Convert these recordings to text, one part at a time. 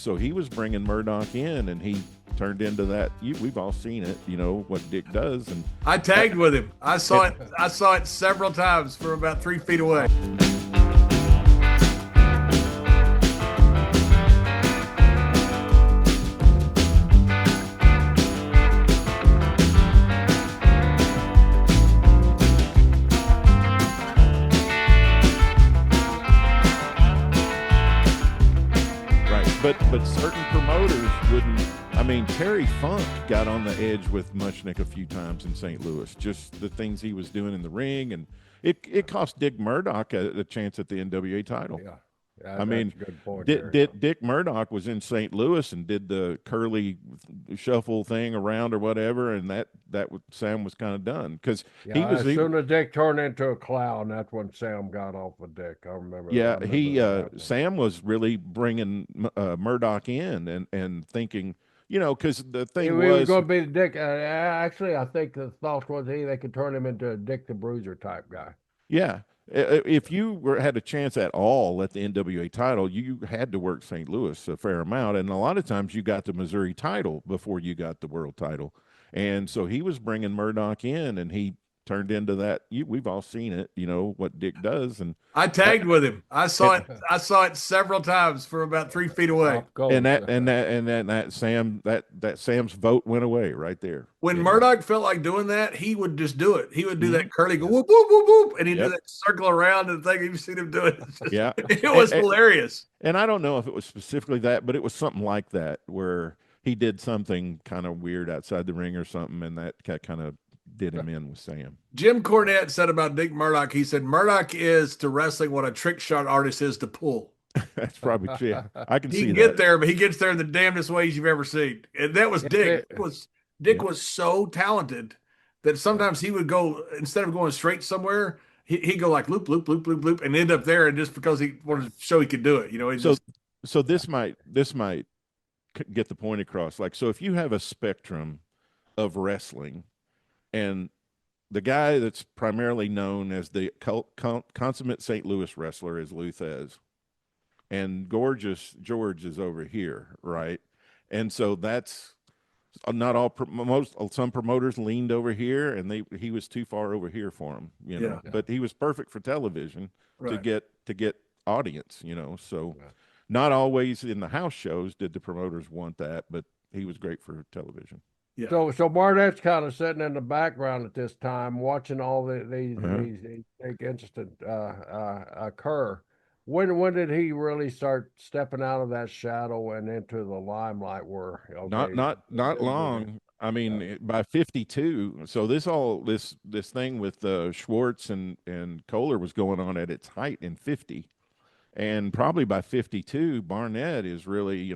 so he was bringing Murdoch in, and he turned into that. We've all seen it, what Dick does. And I tagged with him. I saw it. I saw it several times from about 3 feet away. But certain promoters wouldn't. I mean, Terry Funk got on the edge with Mushnick a few times in St. Louis. Just the things he was doing in the ring, and it cost Dick Murdoch a chance at the NWA title. Yeah. I mean, a good point Dick Murdoch was in St. Louis and did the curly shuffle thing around or whatever, and Sam was kind of done because as soon as Dick turned into a clown, that's when Sam got off with Dick. I remember. Yeah, Sam was really bringing Murdoch in and thinking, because the thing he was going to be the Dick. Actually, I think the thought was they could turn him into a Dick the Bruiser type guy. Yeah. If you had a chance at all at the NWA title, you had to work St. Louis a fair amount. And a lot of times you got the Missouri title before you got the world title. And so he was bringing Murdoch in, and he turned into that. We've all seen it, what Dick does. And I tagged with him. I saw it. I saw it several times from about 3 feet away. That Sam's vote went away right there. When Murdoch felt like doing that, he would just do it. He would do that curly go whoop whoop whoop whoop, and he'd do that circle around and thing. You've seen him do it. It was hilarious. And I don't know if it was specifically that, but it was something like that where he did something kind of weird outside the ring or something, and that kind of did him in with Sam. Jim Cornette said about Dick Murdoch, he said, Murdoch is to wrestling what a trick shot artist is to pull. That's probably true. I can see that. He can get there, but he gets there in the damnedest ways you've ever seen. And that was Dick. Dick was so talented that sometimes he would go, instead of going straight somewhere, he'd go like loop, loop, loop, loop, loop, and end up there. And just because he wanted to show he could do it, So this might get the point across. Like, so if you have a spectrum of wrestling, and the guy that's primarily known as the consummate St. Louis wrestler is Lou Thez, and Gorgeous George is over here, right? And so that's not all. Some promoters leaned over here, and he was too far over here for him, But he was perfect for television to get audience, So not always in the house shows did the promoters want that, but he was great for television. Yeah. So Barnett's kind of sitting in the background at this time, watching all these incidents occur. When did he really start stepping out of that shadow and into the limelight? Not long. I mean, by 52. So this thing with Schwartz and Kohler was going on at its height in 50, and probably by 52, Barnett is really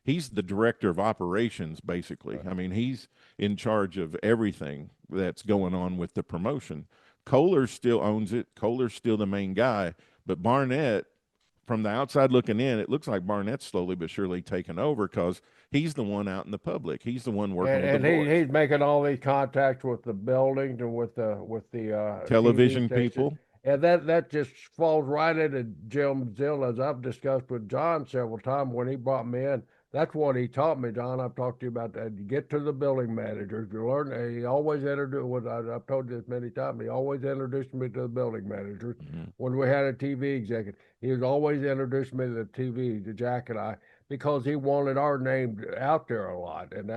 He's the director of operations, basically. Right. I mean, he's in charge of everything that's going on with the promotion. Kohler still owns it. Kohler's still the main guy. But Barnett, from the outside looking in, it looks like Barnett's slowly but surely taking over because he's the one out in the public. He's the one working with the boys. He's making all these contacts with the buildings and with the television people. And that just falls right into Jim Zill, as I've discussed with John several times when he brought me in. That's what he taught me, John. I've talked to you about that. You get to the building managers. You learn. He always introduced. I've told you this many times. He always introduced me to the building managers. Mm-hmm. When we had a TV executive, he was always introducing me to the TV, to Jack and I, because he wanted our name out there a lot. And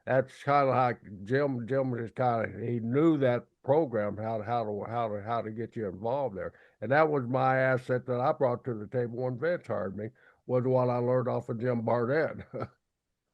that's kind of like Jim is he knew that program how to get you involved there. And that was my asset that I brought to the table when Vince hired me. Was what I learned off of Jim Barnett.